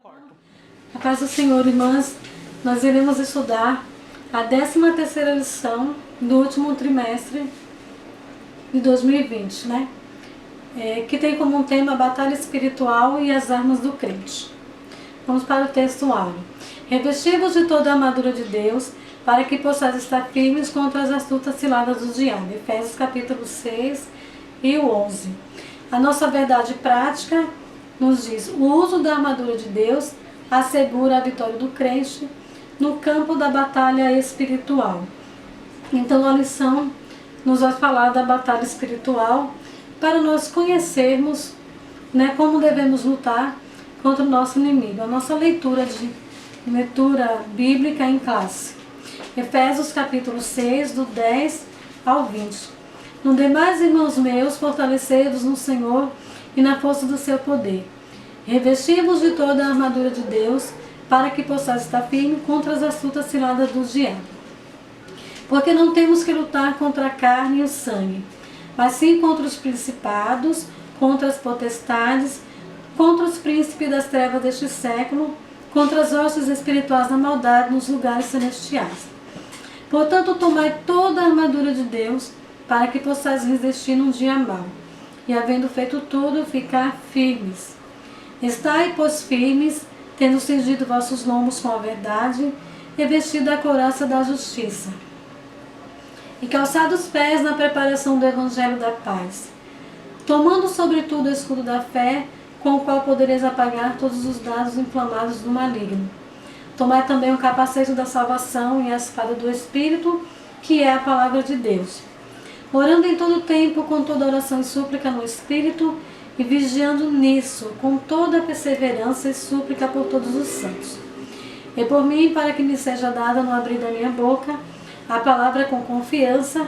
A paz do Senhor, irmãs, nós iremos estudar a 13ª lição do último trimestre de 2020, que tem como tema a batalha espiritual e as armas do crente. Vamos para o texto áureo. Revesti-vos de toda a armadura de Deus, para que possais estar firmes contra as astutas ciladas do diabo. Efésios capítulo 6 e o 11. A nossa verdade prática nos diz: o uso da armadura de Deus assegura a vitória do crente no campo da batalha espiritual. Então a lição nos vai falar da batalha espiritual para nós conhecermos como devemos lutar contra o nosso inimigo. A nossa leitura bíblica em classe. Efésios capítulo 6, do 10 ao 20. No demais, irmãos meus, fortalecei-vos no Senhor e na força do seu poder. Revesti-vos de toda a armadura de Deus, para que possais estar firme contra as astutas ciladas do diabo. Porque não temos que lutar contra a carne e o sangue, mas sim contra os principados, contra as potestades, contra os príncipes das trevas deste século, contra as hostes espirituais da maldade nos lugares celestiais. Portanto, tomai toda a armadura de Deus, para que possais resistir num dia mau, e havendo feito tudo, ficar firmes. Estai, pois, firmes, tendo cingido vossos lombos com a verdade, e vestido a couraça da justiça, e calçados os pés na preparação do evangelho da paz, tomando sobretudo o escudo da fé, com o qual podereis apagar todos os dardos inflamados do maligno. Tomai também o capacete da salvação e a espada do Espírito, que é a palavra de Deus, orando em todo tempo com toda oração e súplica no Espírito, e vigiando nisso com toda perseverança e súplica por todos os santos. E por mim, para que me seja dada no abrir da minha boca a palavra com confiança,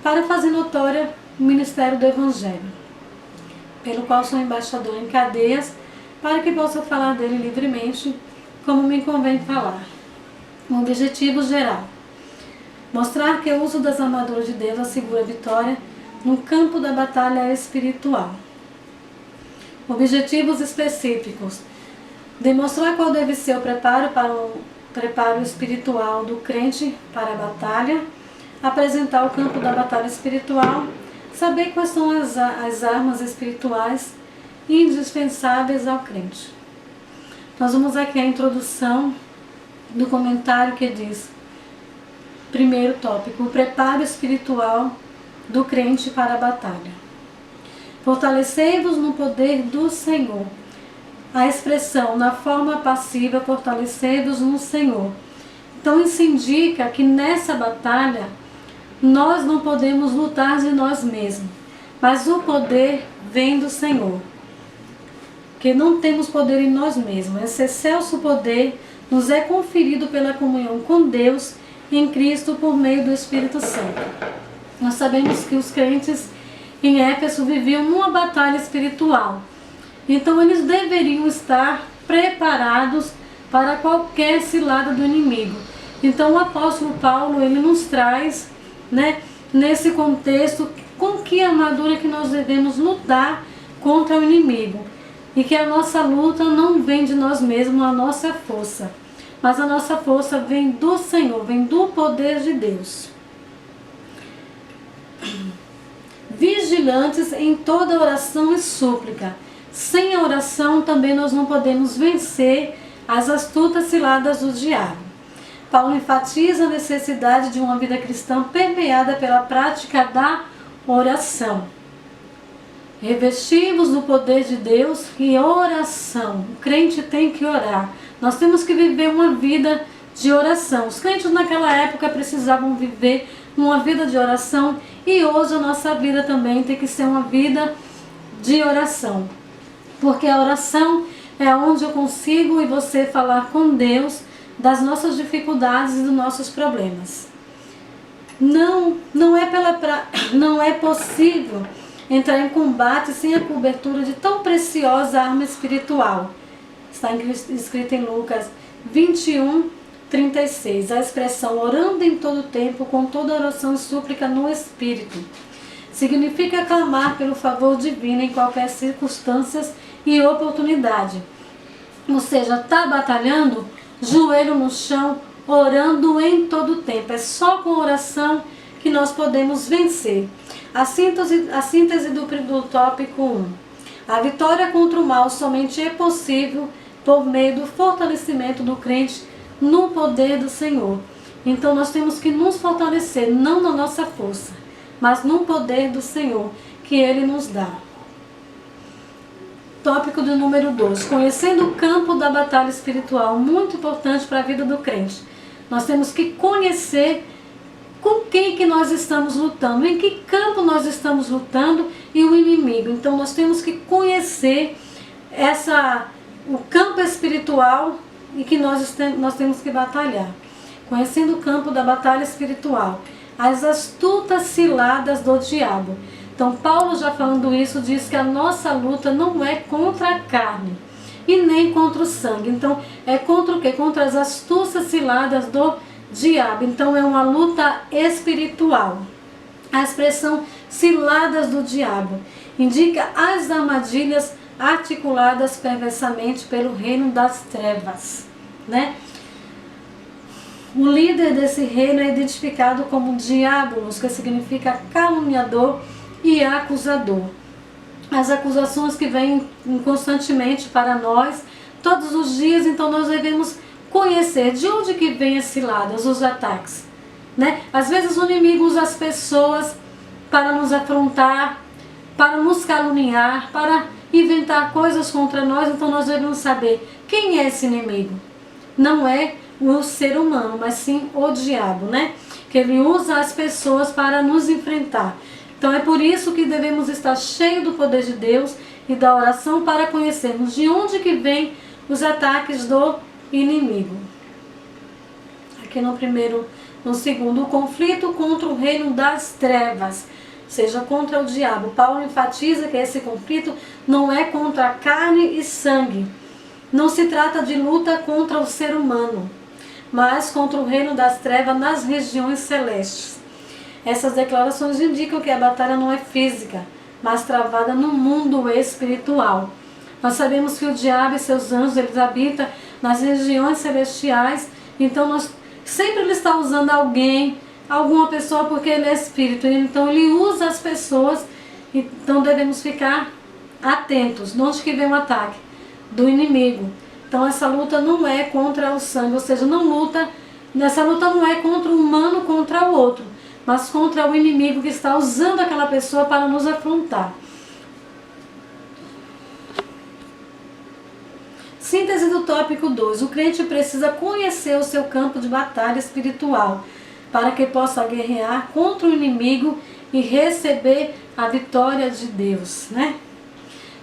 para fazer notória o ministério do Evangelho, pelo qual sou embaixador em cadeias, para que possa falar dele livremente, como me convém falar. Um objetivo geral: mostrar que o uso das armaduras de Deus assegura a vitória no campo da batalha espiritual. Objetivos específicos: demonstrar qual deve ser o preparo espiritual do crente para a batalha, apresentar o campo da batalha espiritual, saber quais são as armas espirituais indispensáveis ao crente. Nós vamos aqui a introdução do comentário que diz: primeiro tópico, o preparo espiritual do crente para a batalha. Fortalecei-vos no poder do Senhor. A expressão na forma passiva, fortalecei-vos no Senhor. Então isso indica que nessa batalha nós não podemos lutar de nós mesmos, mas o poder vem do Senhor. Que não temos poder em nós mesmos. Esse excelso poder nos é conferido pela comunhão com Deus em Cristo por meio do Espírito Santo. Nós sabemos que os crentes em Éfeso viviam numa batalha espiritual. Então eles deveriam estar preparados para qualquer cilada do inimigo. Então o apóstolo Paulo, ele nos traz, nesse contexto, com que armadura que nós devemos lutar contra o inimigo. E que a nossa luta não vem de nós mesmos, a nossa força. Mas a nossa força vem do Senhor, vem do poder de Deus. Vigilantes em toda oração e súplica. Sem a oração também nós não podemos vencer as astutas ciladas do diabo. Paulo enfatiza a necessidade de uma vida cristã permeada pela prática da oração. Revesti-vos do poder de Deus e oração. O crente tem que orar. Nós temos que viver uma vida de oração. Os crentes naquela época precisavam viver uma vida de oração, e hoje a nossa vida também tem que ser uma vida de oração. Porque a oração é onde eu consigo e você falar com Deus das nossas dificuldades e dos nossos problemas. Não é possível entrar em combate sem a cobertura de tão preciosa arma espiritual. Está escrito em Lucas 21:36. A expressão orando em todo tempo, com toda oração e súplica no Espírito, significa clamar pelo favor divino em qualquer circunstâncias e oportunidade. ou seja, está batalhando, joelho no chão, orando em todo o tempo. É só com oração que nós podemos vencer. A síntese do tópico 1. A vitória contra o mal somente é possível por meio do fortalecimento do crente no poder do Senhor. Então nós temos que nos fortalecer, não na nossa força, mas no poder do Senhor que Ele nos dá. Tópico do número 2. Conhecendo o campo da batalha espiritual, muito importante para a vida do crente. Nós temos que conhecer com quem que nós estamos lutando, em que campo nós estamos lutando e o inimigo. Então nós temos que conhecer o campo espiritual e que nós temos que batalhar. Conhecendo o campo da batalha espiritual, as astutas ciladas do diabo. Então Paulo, já falando isso, diz que a nossa luta não é contra a carne e nem contra o sangue. Então é contra o quê? Contra as astúcias ciladas do diabo. Então é uma luta espiritual. A expressão ciladas do diabo indica as armadilhas articuladas perversamente pelo reino das trevas, né? O líder desse reino é identificado como diabolos, que significa caluniador e acusador. As acusações que vêm constantemente para nós, todos os dias, então nós devemos conhecer de onde que vem as ciladas, os ataques, né? Às vezes o inimigo usa as pessoas para nos afrontar, para nos caluniar, para inventar coisas contra nós. Então nós devemos saber quem é esse inimigo. Não é o ser humano, mas sim o diabo, né? Que ele usa as pessoas para nos enfrentar. Então é por isso que devemos estar cheios do poder de Deus e da oração para conhecermos de onde que vem os ataques do inimigo. Aqui no segundo, o conflito contra o reino das trevas, ou seja, contra o diabo. Paulo enfatiza que esse conflito não é contra a carne e sangue. Não se trata de luta contra o ser humano, mas contra o reino das trevas nas regiões celestes. Essas declarações indicam que a batalha não é física, mas travada no mundo espiritual. Nós sabemos que o diabo e seus anjos, eles habitam nas regiões celestiais. Então sempre ele está usando alguém, alguma pessoa, porque ele é espírito. Então ele usa as pessoas. Então devemos ficar atentos. De onde que vem o ataque? Do inimigo. Então essa luta não é contra o sangue, ou seja, essa luta não é contra o humano contra o outro, mas contra o inimigo que está usando aquela pessoa para nos afrontar. Síntese do tópico 2. O crente precisa conhecer o seu campo de batalha espiritual para que possa guerrear contra o inimigo e receber a vitória de Deus, né?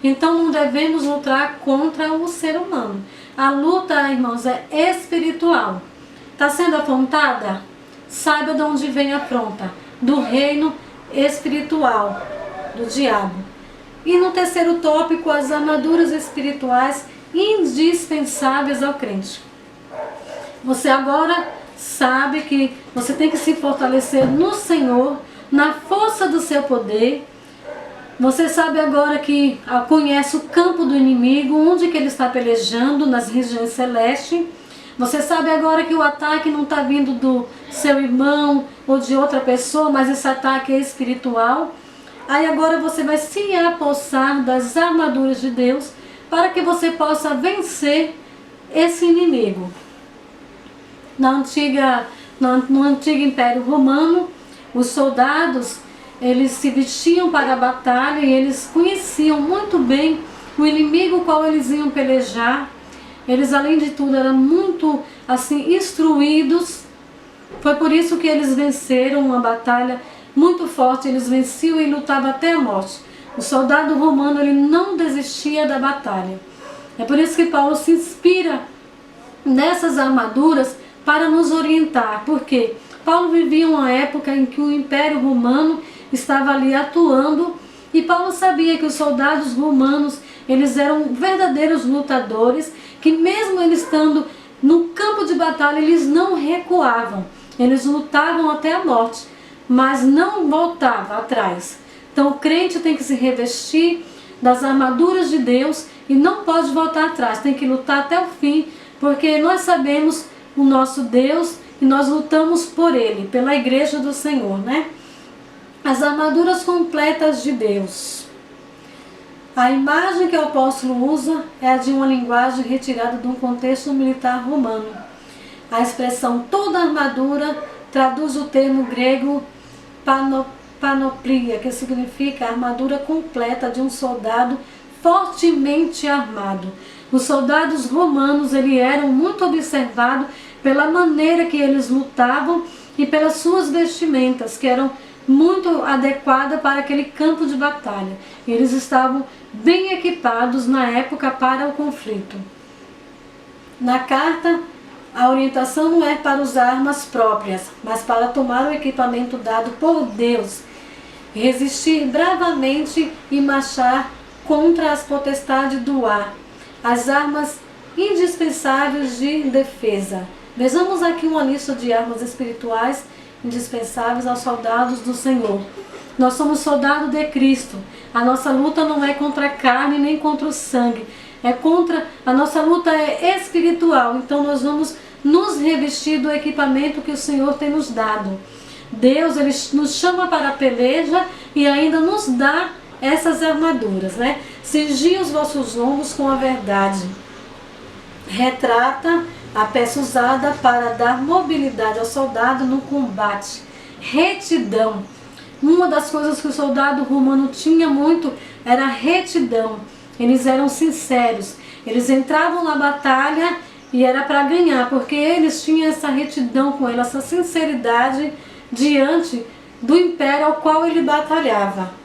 Então não devemos lutar contra o ser humano. A luta, irmãos, é espiritual. Está sendo afrontada? Saiba de onde vem a afronta. Do reino espiritual, do diabo. E no terceiro tópico, as armaduras espirituais indispensáveis ao crente. Você agora sabe que você tem que se fortalecer no Senhor, na força do seu poder. Você sabe agora que conhece o campo do inimigo, onde que ele está pelejando, nas regiões celestes. Você sabe agora que o ataque não está vindo do seu irmão ou de outra pessoa, mas esse ataque é espiritual. Aí agora você vai se apossar das armaduras de Deus para que você possa vencer esse inimigo. No antigo Império Romano, os soldados, eles se vestiam para a batalha e eles conheciam muito bem o inimigo qual eles iam pelejar. Eles, além de tudo, eram muito assim instruídos. Foi por isso que eles venceram uma batalha muito forte. Eles venciam e lutavam até a morte. O soldado romano, ele não desistia da batalha. É por isso que Paulo se inspira nessas armaduras para nos orientar. Porque Paulo vivia uma época em que o Império Romano estava ali atuando. E Paulo sabia que os soldados romanos, eles eram verdadeiros lutadores, que mesmo eles estando no campo de batalha, eles não recuavam. Eles lutavam até a morte, mas não voltavam atrás. Então o crente tem que se revestir das armaduras de Deus e não pode voltar atrás, tem que lutar até o fim, porque nós sabemos o nosso Deus e nós lutamos por Ele, pela igreja do Senhor, né? As armaduras completas de Deus. A imagem que o apóstolo usa é a de uma linguagem retirada de um contexto militar romano. A expressão toda armadura traduz o termo grego panoplia, que significa a armadura completa de um soldado fortemente armado. Os soldados romanos eram muito observados pela maneira que eles lutavam e pelas suas vestimentas, que eram muito adequadas para aquele campo de batalha. Eles estavam bem equipados na época para o conflito. Na carta, a orientação não é para usar armas próprias, mas para tomar o equipamento dado por Deus, resistir bravamente e marchar contra as potestades do ar, as armas indispensáveis de defesa. Vejamos aqui uma lista de armas espirituais indispensáveis aos soldados do Senhor. Nós somos soldados de Cristo. A nossa luta não é contra a carne nem contra o sangue. A nossa luta é espiritual. Então nós vamos nos revestir do equipamento que o Senhor tem nos dado. Deus, Ele nos chama para a peleja e ainda nos dá essas armaduras, né? Cingir os vossos lombos com a verdade. Retrata a peça usada para dar mobilidade ao soldado no combate. Retidão. Uma das coisas que o soldado romano tinha muito era retidão. Eles eram sinceros. Eles entravam na batalha e era para ganhar, porque eles tinham essa retidão com ele, essa sinceridade diante do império ao qual ele batalhava.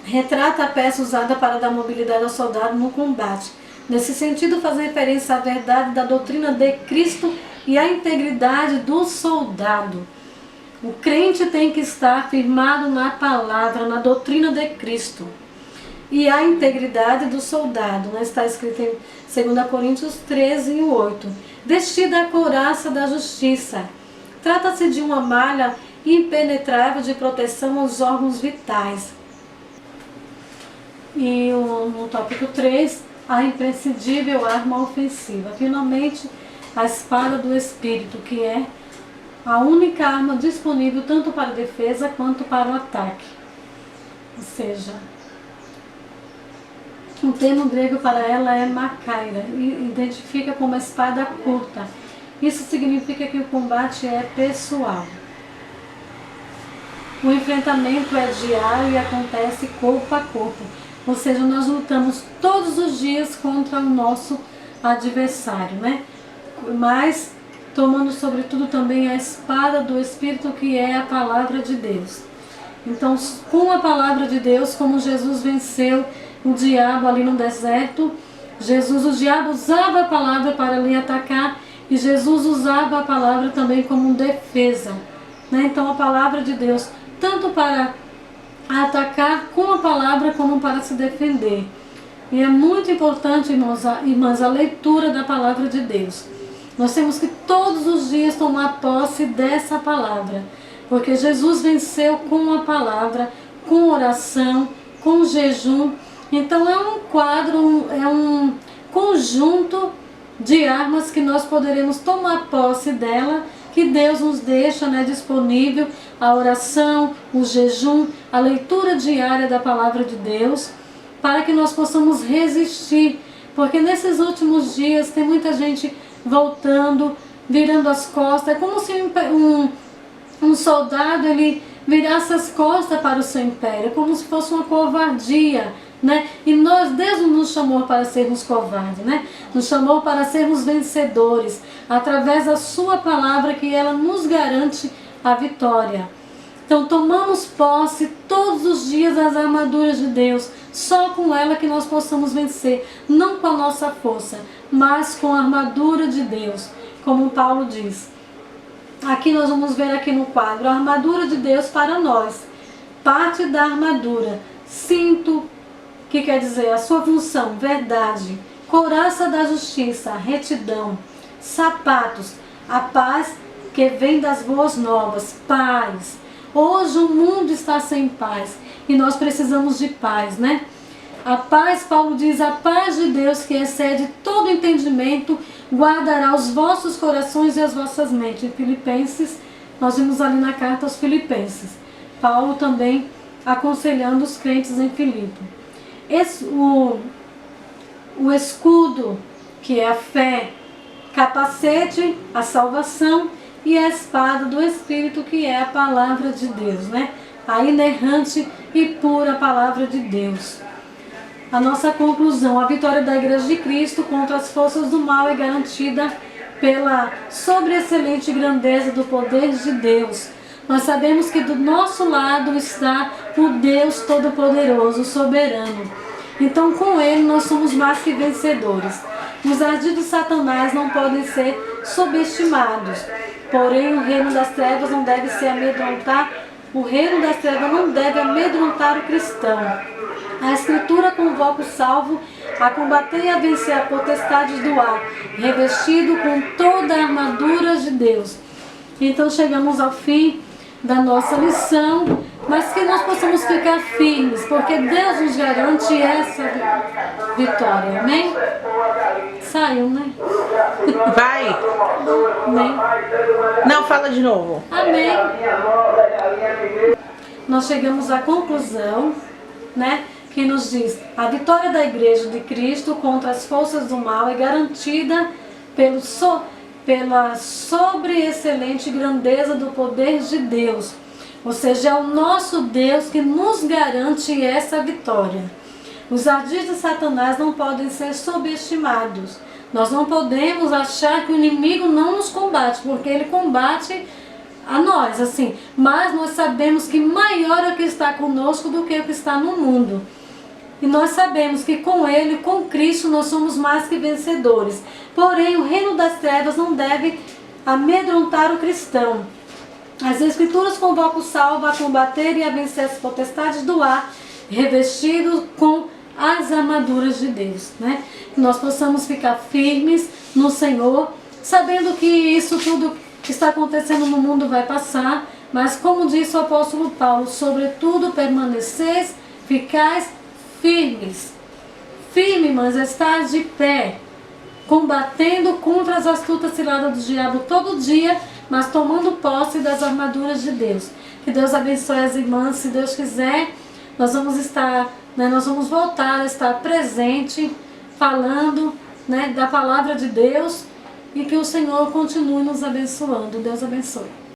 Retrata a peça usada para dar mobilidade ao soldado no combate. Nesse sentido, faz referência à verdade da doutrina de Cristo e à integridade do soldado. O crente tem que estar firmado na palavra, na doutrina de Cristo. E a integridade do soldado, né? Está escrito em 2 Coríntios 13, 8. Vestida a couraça da justiça. Trata-se de uma malha impenetrável de proteção aos órgãos vitais. E no tópico 3, a imprescindível arma ofensiva. Finalmente, a espada do Espírito, que é a única arma disponível tanto para a defesa quanto para o ataque. Ou seja, o termo grego para ela é macaira, e identifica como espada curta. Isso significa que o combate é pessoal. O enfrentamento é diário e acontece corpo a corpo. Ou seja, nós lutamos todos os dias contra o nosso adversário, né? Mas tomando sobretudo também a espada do Espírito, que é a palavra de Deus. Então, com a palavra de Deus, como Jesus venceu o diabo ali no deserto, o diabo usava a palavra para lhe atacar e Jesus usava a palavra também como defesa, né? Então, a palavra de Deus, tanto para atacar com a palavra como para se defender. E é muito importante, irmãs, a leitura da palavra de Deus. Nós temos que todos os dias tomar posse dessa palavra, porque Jesus venceu com a palavra, com oração, com jejum. Então é um quadro, é um conjunto de armas que nós poderemos tomar posse dela, que Deus nos deixa, né, disponível, a oração, o jejum, a leitura diária da palavra de Deus, para que nós possamos resistir, porque nesses últimos dias tem muita gente voltando, virando as costas. É como se um soldado ele virasse as costas para o seu império, como se fosse uma covardia, né? E Deus não nos chamou para sermos covardes, né? Nos chamou para sermos vencedores, através da sua palavra, que ela nos garante a vitória. Então tomamos posse todos os dias das armaduras de Deus, só com ela que nós possamos vencer, não com a nossa força, mas com a armadura de Deus, como Paulo diz. Aqui nós vamos ver aqui no quadro, a armadura de Deus para nós. Parte da armadura, cinto, que quer dizer a sua função, verdade, couraça da justiça, retidão, sapatos, a paz que vem das boas novas, paz. Hoje o mundo está sem paz e nós precisamos de paz, né? A paz, Paulo diz, a paz de Deus que excede todo entendimento, guardará os vossos corações e as vossas mentes. Em Filipenses, nós vimos ali na carta aos Filipenses. Paulo também aconselhando os crentes em Filipe. O escudo, que é a fé, capacete, a salvação, e a espada do Espírito, que é a palavra de Deus, né? A inerrante e pura palavra de Deus. A nossa conclusão: a vitória da Igreja de Cristo contra as forças do mal é garantida pela sobreexcelente grandeza do poder de Deus. Nós sabemos que do nosso lado está o Deus Todo-Poderoso, soberano. Então, com Ele, nós somos mais que vencedores. Os ardis de Satanás não podem ser subestimados. Porém, o reino das trevas não deve se amedrontar. O reino das trevas não deve amedrontar o cristão. A Escritura convoca o salvo a combater e a vencer a potestade do ar, revestido com toda a armadura de Deus. Então chegamos ao fim da nossa lição, mas que nós possamos ficar firmes, porque Deus nos garante essa vitória. Amém? Saiu, né? Vai! Amém. Não, fala de novo. Amém. Nós chegamos à conclusão, né, que nos diz: a vitória da Igreja de Cristo contra as forças do mal é garantida pela sobreexcelente grandeza do poder de Deus. Ou seja, é o nosso Deus que nos garante essa vitória. Os ardis de Satanás não podem ser subestimados. Nós não podemos achar que o inimigo não nos combate, porque ele combate a nós, assim. Mas nós sabemos que maior é o que está conosco do que o que está no mundo. E nós sabemos que com Ele, com Cristo, nós somos mais que vencedores. Porém, o reino das trevas não deve amedrontar o cristão. As Escrituras convocam o salvo a combater e a vencer as potestades do ar, revestido com as armaduras de Deus, né? Que nós possamos ficar firmes no Senhor, sabendo que isso tudo que está acontecendo no mundo vai passar, mas como disse o apóstolo Paulo, sobretudo permaneceis, ficais firmes. Firme, mas estar de pé, combatendo contra as astutas ciladas do diabo todo dia, mas tomando posse das armaduras de Deus. Que Deus abençoe as irmãs. Se Deus quiser, nós vamos estar, nós vamos voltar a estar presente, falando, da palavra de Deus, e que o Senhor continue nos abençoando. Deus abençoe.